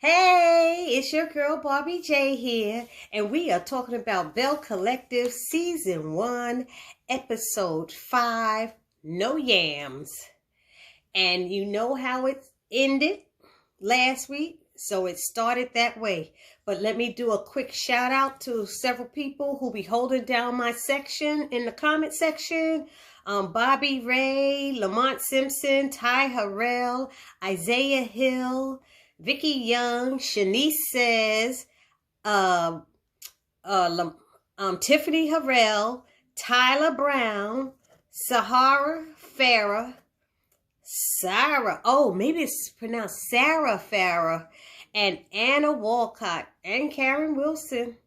Hey, it's your girl Barbie J here, and we are talking about Belle Collective Season 1, Episode 5, No Yams. And you know how it ended last week, so it started that way. But let me do a quick shout out to several people who be holding down my section in the comment section. Bobby Ray, Lamont Simpson, Ty Harrell, Isaiah Hill, Vicky Young, Shanice says, Tiffany Harrell, Tyler Brown, Sahara Farah, Sarah, maybe it's pronounced Sarah Farah, and Anna Walcott, and Karen Wilson.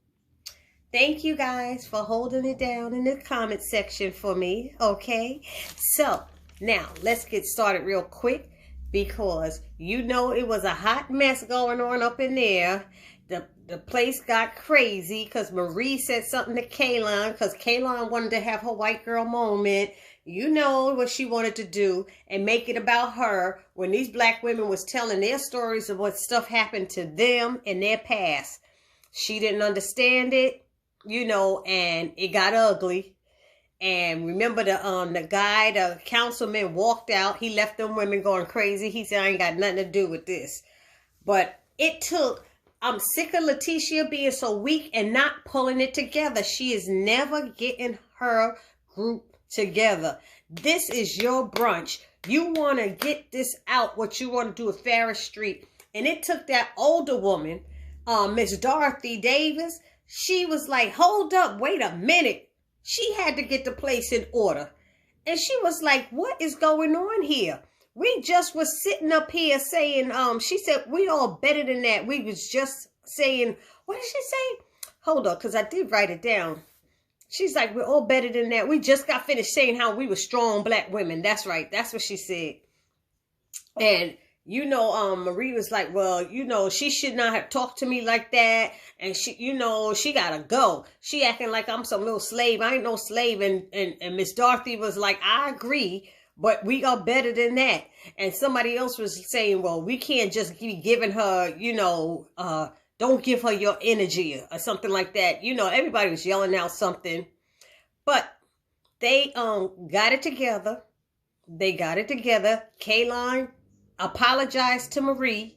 Thank you guys for holding it down in the comment section for me, okay? So, now, let's get started real quick because you know it was a hot mess going on up in there. The place got crazy because Marie said something to Kaylon because Kaylon wanted to have her white girl moment. You know what she wanted to do and make it about her when these black women was telling their stories of what stuff happened to them in their past. She didn't understand it, you know, and it got ugly. And remember the guy, the councilman walked out. He left them women going crazy. He said, I ain't got nothing to do with this. But it took, I'm sick of Letitia being so weak and not pulling it together. She is never getting her group together. This is your brunch. You want to get this out, what you want to do with Ferris Street. And it took that older woman, Miss Dorothy Davis. She was like, hold up, wait a minute. She had to get the place in order. And she was like, what is going on here? We just was sitting up here saying, she said, we all better than that. We was just saying, what did she say? Hold up, because I did write it down. She's like, we're all better than that. We just got finished saying how we were strong black women. That's right. That's what she said. And, you know, Marie was like, well, you know, she should not have talked to me like that. And she, you know, she got to go. She acting like I'm some little slave. I ain't no slave. And Miss Dorothy was like, I agree, but we are better than that. And somebody else was saying, well, we can't just be giving her, you know, don't give her your energy or something like that. You know, everybody was yelling out something. But they got it together. They got it together. Kaylon apologized to Marie.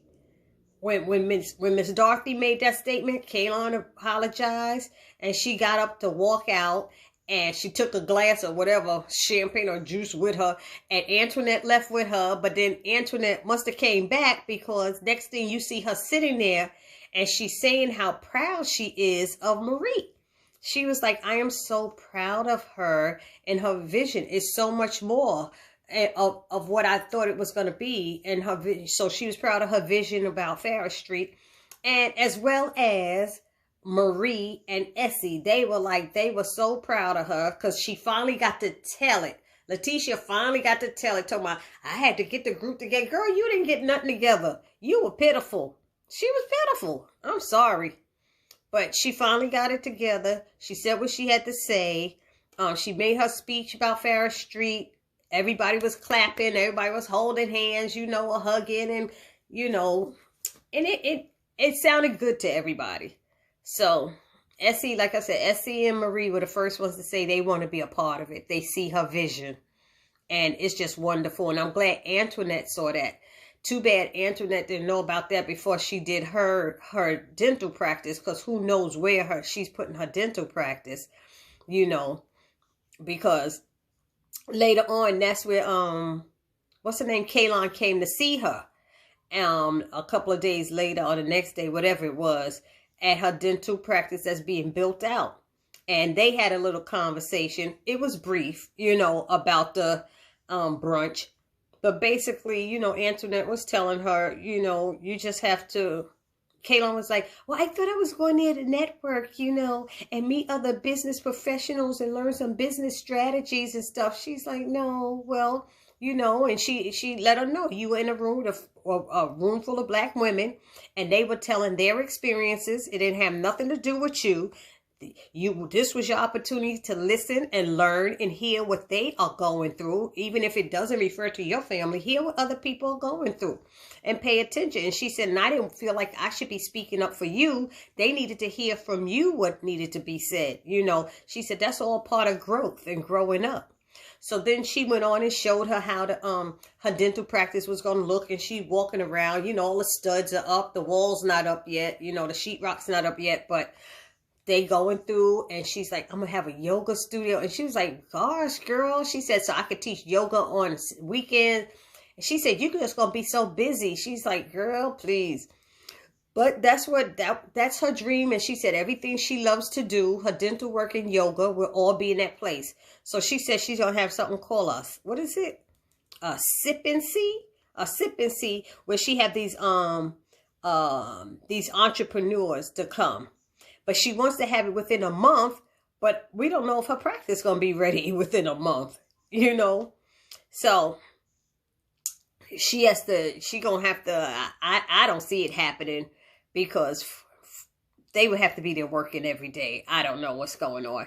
When Miss Dorothy made that statement, Kaylon apologized. And she got up to walk out. And she took a glass of whatever, champagne or juice with her. And Antoinette left with her. But then Antoinette must have came back because next thing you see her sitting there. And she's saying how proud she is of Marie. She was like, I am so proud of her. And her vision is so much more of what I thought it was going to be. And her vision. So she was proud of her vision about Ferris Street. And as well as Marie and Essie. They were so proud of her because she finally got to tell it. Letitia finally got to tell it. Told me, I had to get the group together. Girl, you didn't get nothing together. You were pitiful. She was pitiful. I'm sorry. But she finally got it together. She said what she had to say. She made her speech about Ferris Street. Everybody was clapping. Everybody was holding hands, you know, or hugging. And, you know, and it sounded good to everybody. So, Essie, like I said, Essie and Marie were the first ones to say they want to be a part of it. They see her vision. And it's just wonderful. And I'm glad Antoinette saw that. Too bad Antoinette didn't know about that before she did her dental practice, because who knows where she's putting her dental practice, you know, because later on, that's where, what's her name? Kaylon came to see her, a couple of days later or the next day, whatever it was, at her dental practice that's being built out. And they had a little conversation. It was brief, you know, about the, brunch. But basically, you know, Antoinette was telling her, you know, you just have to, Kaylon was like, well, I thought I was going there to network, you know, and meet other business professionals and learn some business strategies and stuff. She's like, no, well, you know, and she let her know you were in a room with a room full of black women and they were telling their experiences. It didn't have nothing to do with you. this was your opportunity to listen and learn and hear what they are going through. Even if it doesn't refer to your family, hear what other people are going through and pay attention. And she said, and I didn't feel like I should be speaking up for you. They needed to hear from you what needed to be said. She said, that's all part of growth and growing up. So then she went on and showed her how her dental practice was going to look. And she walking around, all the studs are up. The wall's not up yet. The sheetrock's not up yet. But they going through. And she's like, I'm going to have a yoga studio. And she was like, gosh, girl. She said, so I could teach yoga on weekends. And she said, you're just going to be so busy. She's like, girl, please. But that's her dream. And she said everything she loves to do, her dental work and yoga, will all be in that place. So she said she's going to have something called us. What is it? A sip and see? A sip and see, where she had these entrepreneurs to come. But she wants to have it within a month. But we don't know if her practice is going to be ready within a month. So she going to have to, I don't see it happening. Because they would have to be there working every day. I don't know what's going on.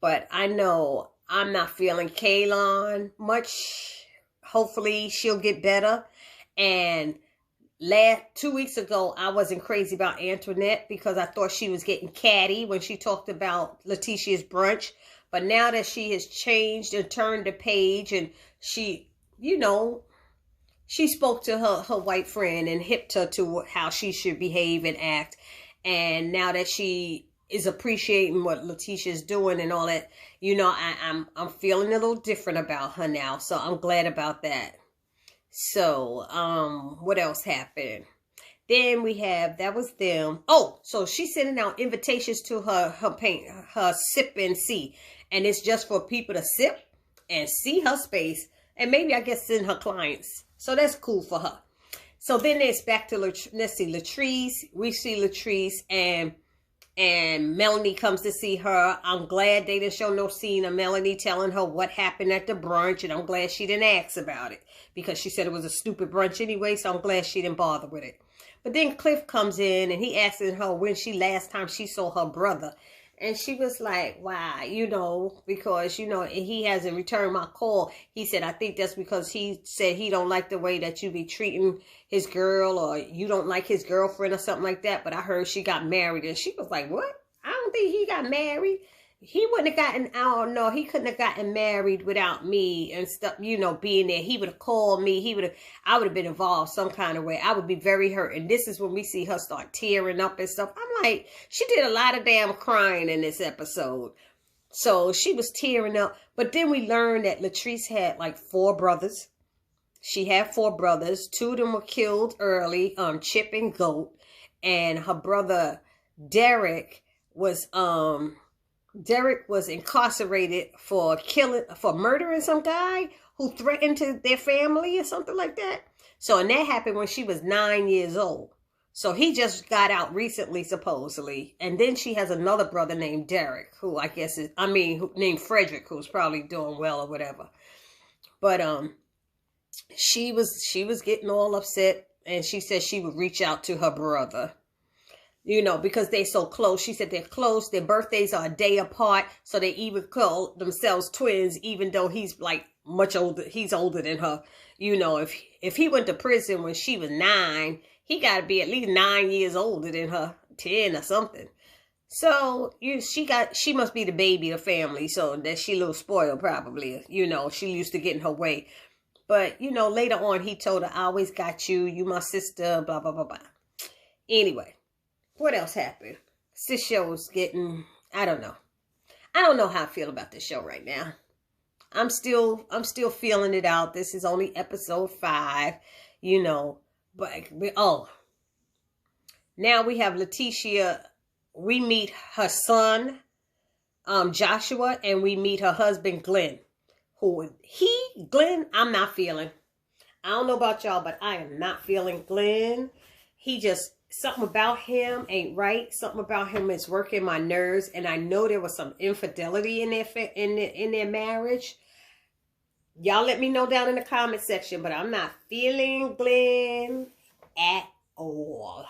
But I know I'm not feeling Kaylon much. Hopefully she'll get better. And 2 weeks ago, I wasn't crazy about Antoinette because I thought she was getting catty when she talked about Letitia's brunch. But now that she has changed and turned the page and she, she spoke to her white friend and hipped her to how she should behave and act. And now that she is appreciating what Letitia's doing and all that, I'm feeling a little different about her now. So I'm glad about that. So, what else happened? Then we have, that was them. Oh, so she's sending out invitations to her sip and see. And it's just for people to sip and see her space. And maybe, I guess, send her clients. So that's cool for her. So then it's back to, let's see, Latrice. We see Latrice and Melanie comes to see her. I'm glad they didn't show no scene of Melanie telling her what happened at the brunch. And I'm glad she didn't ask about it. Because she said it was a stupid brunch anyway. So I'm glad she didn't bother with it. But then Cliff comes in and he asking her when last time she saw her brother. And she was like, why, because, he hasn't returned my call. He said, I think that's because he said he don't like the way that you be treating his girl, or you don't like his girlfriend or something like that. But I heard she got married. And she was like, what? I don't think he got married. He wouldn't have gotten, I don't know, he couldn't have gotten married without me and stuff, being there. He would have called me. I would have been involved some kind of way. I would be very hurt. And this is when we see her start tearing up and stuff. I'm like, she did a lot of damn crying in this episode. So she was tearing up. But then we learned that Latrice had like 4 brothers. She had 4 brothers. 2 of them were killed early, Chip and Goat. And her brother, Derek was incarcerated for murdering some guy who threatened to their family or something like that. So, and that happened when she was 9 years old. So he just got out recently, supposedly. And then she has another brother named Derek, who I guess named Frederick, who's probably doing well or whatever. But, she was getting all upset, and she said she would reach out to her brother. Because they're so close. She said they're close. Their birthdays are a day apart. So they even call themselves twins, even though he's like much older. He's older than her. If he went to prison when she was 9, he got to be at least 9 years older than her, 10 or something. So she must be the baby of the family. So that she a little spoiled probably. She used to get in her way. But, later on he told her, I always got you. You my sister, blah, blah, blah, blah. Anyway. What else happened? This show is getting, I don't know. I don't know how I feel about this show right now. I'm still feeling it out. This is only episode 5, but now we have Letitia. We meet her son, Joshua, and we meet her husband, Glenn. Glenn, I'm not feeling. I don't know about y'all, but I am not feeling Glenn. Something about him ain't right. Something about him is working my nerves. And I know there was some infidelity in their marriage. Y'all let me know down in the comment section. But I'm not feeling Glenn at all.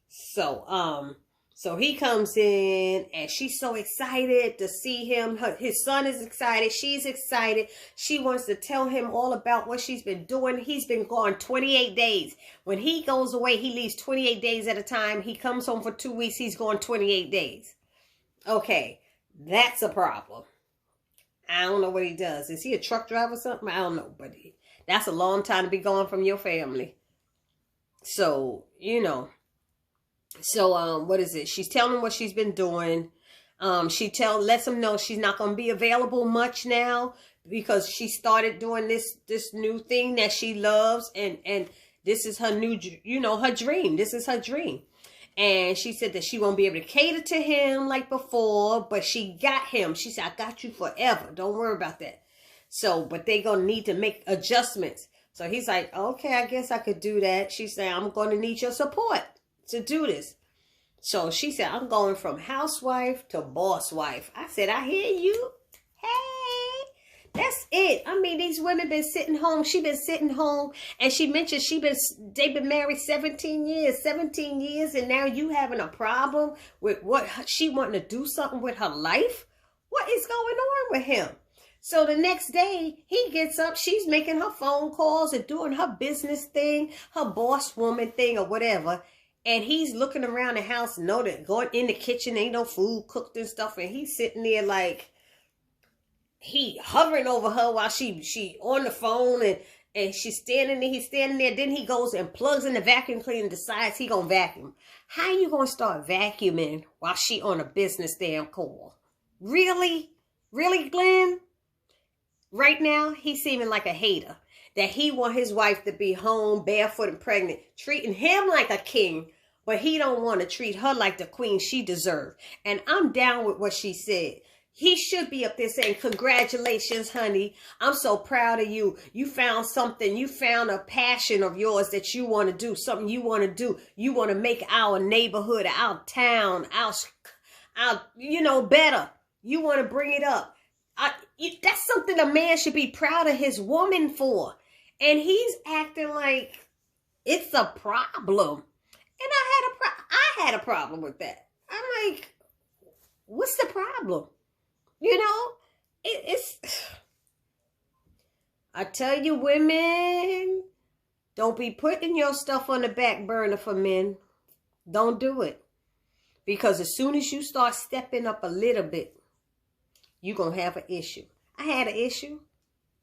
So, So he comes in and she's so excited to see him. His son is excited. She's excited. She wants to tell him all about what she's been doing. He's been gone 28 days. When he goes away, he leaves 28 days at a time. He comes home for 2 weeks. He's gone 28 days. Okay, that's a problem. I don't know what he does. Is he a truck driver or something? I don't know. But that's a long time to be gone from your family. So, you know. So, what is it? She's telling him what she's been doing. She lets him know she's not going to be available much now because she started doing this new thing that she loves. And this is her new, her dream. This is her dream. And she said that she won't be able to cater to him like before, but she got him. She said, I got you forever. Don't worry about that. So, but they're going to need to make adjustments. So he's like, okay, I guess I could do that. She said, I'm going to need your support to do this. So she said, I'm going from housewife to boss wife. I said, I hear you. Hey, that's it. I mean, these women been sitting home. She been sitting home, and she mentioned they've been married 17 years, and now you having a problem with what she wanting to do something with her life. What is going on with him? So the next day, he gets up, she's making her phone calls and doing her business thing, her boss woman thing or whatever. And he's looking around the house, going in the kitchen, ain't no food cooked and stuff. And he's sitting there like, he hovering over her while she on the phone and she's standing there, he's standing there. Then he goes and plugs in the vacuum cleaner and decides he gonna vacuum. How you gonna start vacuuming while she on a business damn call? Really? Really, Glenn? Right now, he's seeming like a hater. That he want his wife to be home barefoot and pregnant, treating him like a king, but he don't want to treat her like the queen she deserved. And I'm down with what she said. He should be up there saying, congratulations, honey. I'm so proud of you. You found something. You found a passion of yours that you want to do, something you want to do. You want to make our neighborhood, our town, our better. You want to bring it up. That's something a man should be proud of his woman for. And he's acting like it's a problem. And I had a problem with that. I'm like, what's the problem? It's I tell you, women, don't be putting your stuff on the back burner for men. Don't do it. Because as soon as you start stepping up a little bit, you're going to have an issue. I had an issue.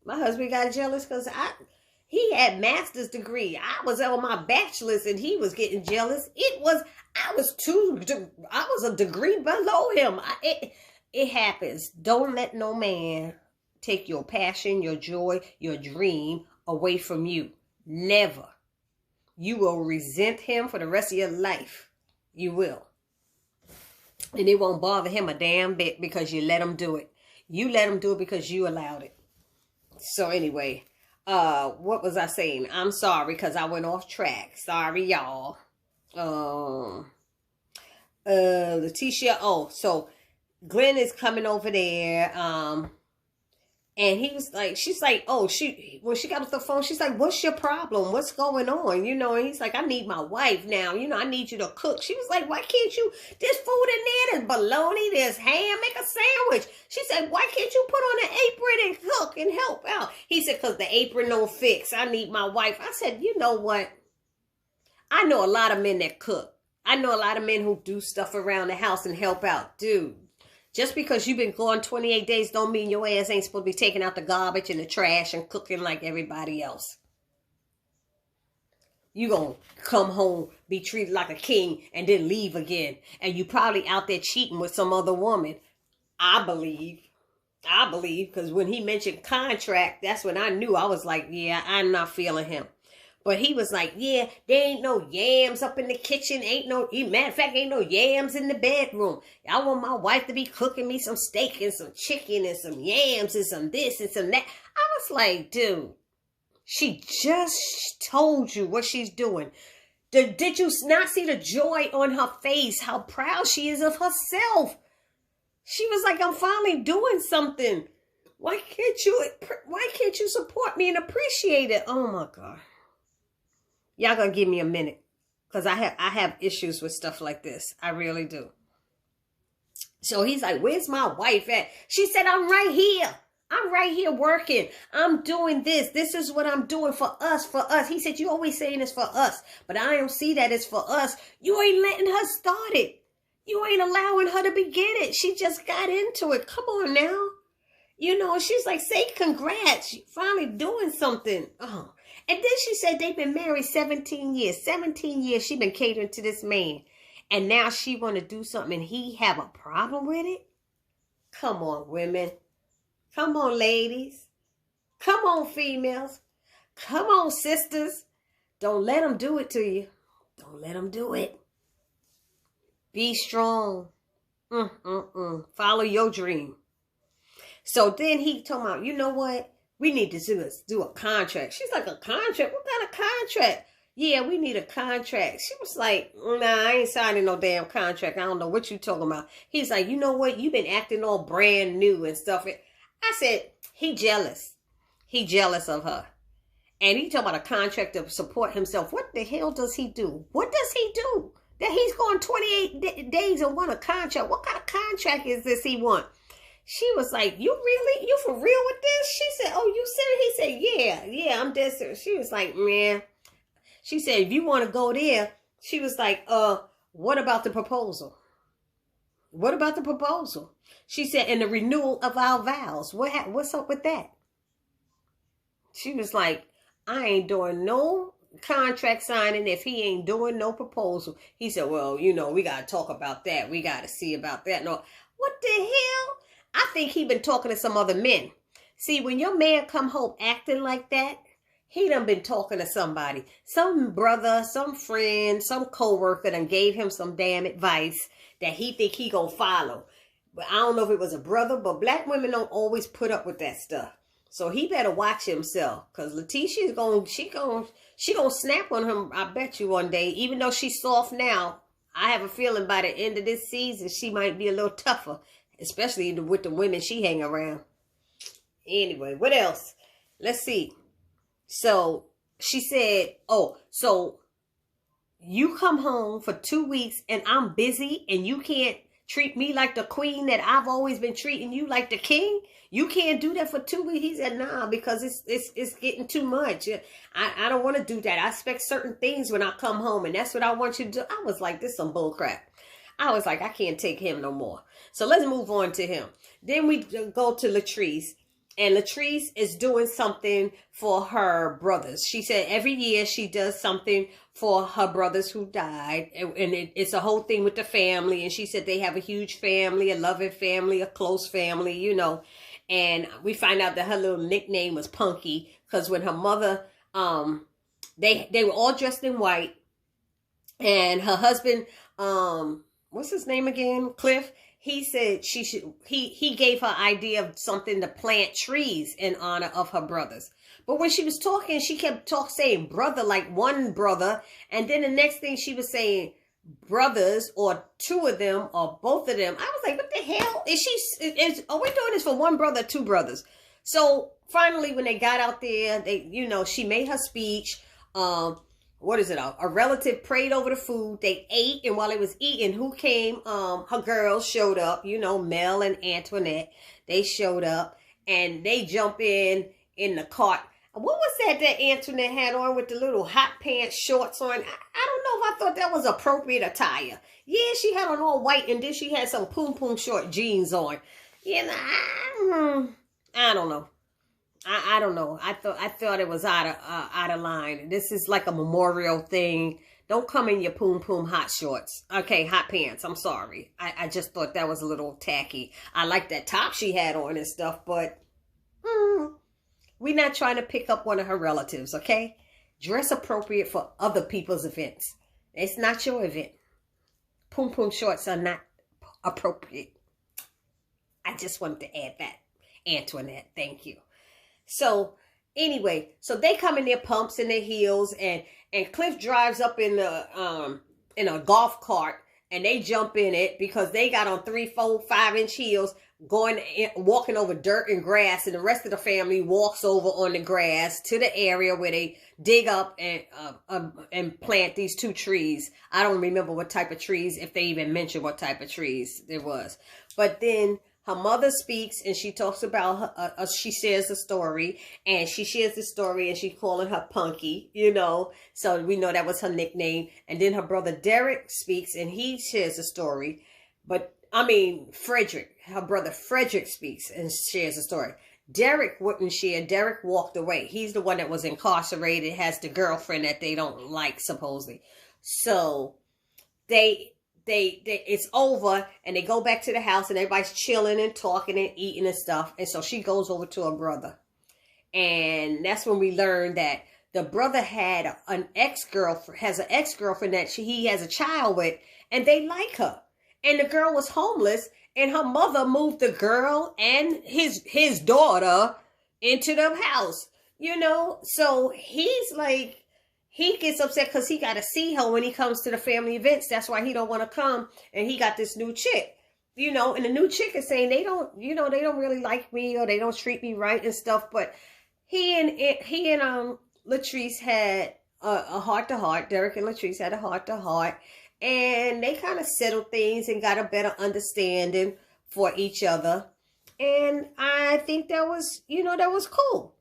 My husband got jealous because he had master's degree. I was on my bachelor's and he was getting jealous. I was a degree below him. It happens. Don't let no man take your passion, your joy, your dream away from you. Never. You will resent him for the rest of your life. You will. And it won't bother him a damn bit because you let him do it. You let him do it because you allowed it. So anyway, what was I saying? I'm sorry because I went off track. Sorry, y'all. Letitia, so Glenn is coming over there. And he was like, she's like, when she got off the phone, she's like, what's your problem? What's going on? And he's like, I need my wife now. I need you to cook. She was like, why can't you, there's food in there, there's bologna, there's ham, make a sandwich. She said, why can't you put on an apron and cook and help out? He said, because the apron don't fix. I need my wife. I said, you know what? I know a lot of men that cook. I know a lot of men who do stuff around the house and help out. Dude. Just because you've been gone 28 days don't mean your ass ain't supposed to be taking out the garbage and the trash and cooking like everybody else. You gonna come home, be treated like a king, and then leave again. And you probably out there cheating with some other woman. I believe, because when he mentioned contract, that's when I knew. I was like, yeah, I'm not feeling him. But he was like, yeah, there ain't no yams up in the kitchen. Matter of fact, ain't no yams in the bedroom. I want my wife to be cooking me some steak and some chicken and some yams and some this and some that. I was like, dude, she just told you what she's doing. Did you not see the joy on her face? How proud she is of herself. She was like, I'm finally doing something. Why can't you support me and appreciate it? Oh my God. Y'all gonna give me a minute. Because I have issues with stuff like this. I really do. So he's like, where's my wife at? She said, I'm right here. I'm right here working. I'm doing this. This is what I'm doing for us, for us. He said, you always saying it's for us, but I don't see that it's for us. You ain't letting her start it. You ain't allowing her to begin it. She just got into it. Come on now. You know, she's like, say congrats. You finally doing something. Oh. And then she said they've been married 17 years. 17 years she been catering to this man. And now she want to do something and he have a problem with it? Come on, women. Come on, ladies. Come on, females. Come on, sisters. Don't let them do it to you. Don't let them do it. Be strong. Follow your dream. So then he told me, you know what? We need to do a contract. She's like, a contract? What kind of contract? Yeah, we need a contract. She was like, nah, I ain't signing no damn contract. I don't know what you talking about. He's like, you know what? You've been acting all brand new and stuff. I said, he jealous. He jealous of her. And he talking about a contract to support himself. What the hell does he do? What does he do? That he's going 28 days and want a contract. What kind of contract is this he want? She was like, you for real with this? She said, oh, you serious? He said, yeah, I'm dead serious. She was like, man. She said, if you want to go there, she was like, what about the proposal? What about the proposal? She said, and the renewal of our vows. What's up with that? She was like, I ain't doing no contract signing if he ain't doing no proposal. He said, well, you know, we got to talk about that. We got to see about that. No, what the hell? I think he been talking to some other men. See, when your man come home acting like that, he done been talking to somebody. Some brother, some friend, some co-worker done gave him some damn advice that he think he gonna follow. But I don't know if it was a brother, but black women don't always put up with that stuff. So he better watch himself. Because Letitia's she gonna snap on him, I bet you, one day. Even though she's soft now, I have a feeling by the end of this season, she might be a little tougher. Especially with the women she hang around. Anyway, what else? Let's see. So she said, oh, so you come home for 2 weeks and I'm busy and you can't treat me like the queen that I've always been treating you like the king? You can't do that for 2 weeks? He said, nah, because it's getting too much. I don't want to do that. I expect certain things when I come home and that's what I want you to do. I was like, this is some bull crap. I was like, I can't take him no more. So let's move on to him. Then we go to Latrice. And Latrice is doing something for her brothers. She said every year she does something for her brothers who died. And it's a whole thing with the family. And she said they have a huge family, a loving family, a close family, you know. And we find out that her little nickname was Punky. Because when her mother, they were all dressed in white. And her husband, what's his name again? Cliff. He said he gave her idea of something to plant trees in honor of her brothers. But when she was talking, she kept saying brother, like one brother. And then the next thing she was saying brothers or two of them or both of them. I was like, what the hell? Are we doing this for one brother or two brothers? So finally, when they got out there, she made her speech. What is it? A relative prayed over the food. They ate, and while they was eating, who came? Her girls showed up. Mel and Antoinette. They showed up, and they jump in the cart. What was that Antoinette had on with the little hot pants, shorts on? I don't know if I thought that was appropriate attire. Yeah, she had on all white, and then she had some poom short jeans on. I don't know. I don't know. I thought it was out of line. This is like a memorial thing. Don't come in your poom hot shorts. Okay, hot pants. I'm sorry. I just thought that was a little tacky. I like that top she had on and stuff, but we're not trying to pick up one of her relatives, okay? Dress appropriate for other people's events. It's not your event. Poom shorts are not appropriate. I just wanted to add that. Antoinette, thank you. So anyway, so they come in their pumps and their heels, and Cliff drives up in a golf cart, and they jump in it because they got on 3, 4, 5-inch heels. walking over dirt and grass, and the rest of the family walks over on the grass to the area where they dig up and plant these 2 trees. I don't remember what type of trees, if they even mentioned what type of trees there was. But then her mother speaks, and she talks about she shares a story, and she shares the story, and she's calling her Punky, you know. So we know that was her nickname. And then her brother Derek speaks, and he shares a story. But Frederick, her brother Frederick speaks and shares a story. Derek wouldn't share. Derek walked away. He's the one that was incarcerated, has the girlfriend that they don't like, supposedly. So it's over, and they go back to the house, and everybody's chilling and talking and eating and stuff. And so she goes over to her brother. And that's when we learn that the brother had an ex-girlfriend that he has a child with, and they like her. And the girl was homeless, and her mother moved the girl and his daughter into the house, you know. So he's like, he gets upset because he got to see her when he comes to the family events. That's why he don't want to come. And he got this new chick, you know, and the new chick is saying they don't really like me, or they don't treat me right and stuff. But he and Latrice had a heart-to-heart. Derek and Latrice had a heart-to-heart. And they kind of settled things and got a better understanding for each other. And I think that was, that was cool.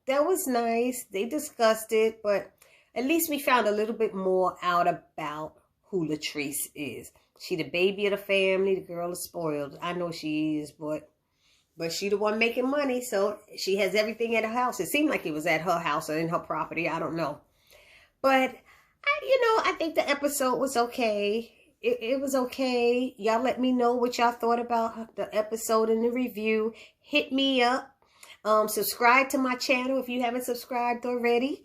That was nice. They discussed it, but at least we found a little bit more out about who Latrice is. She the baby of the family. The girl is spoiled. I know she is, but she the one making money, so she has everything at her house. It seemed like it was at her house or in her property. I don't know. But I think the episode was okay. It was okay. Y'all let me know what y'all thought about the episode and the review. Hit me up. Subscribe to my channel if you haven't subscribed already.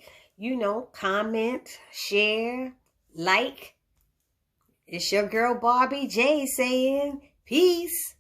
Comment, share, like. It's your girl Barbie J saying peace.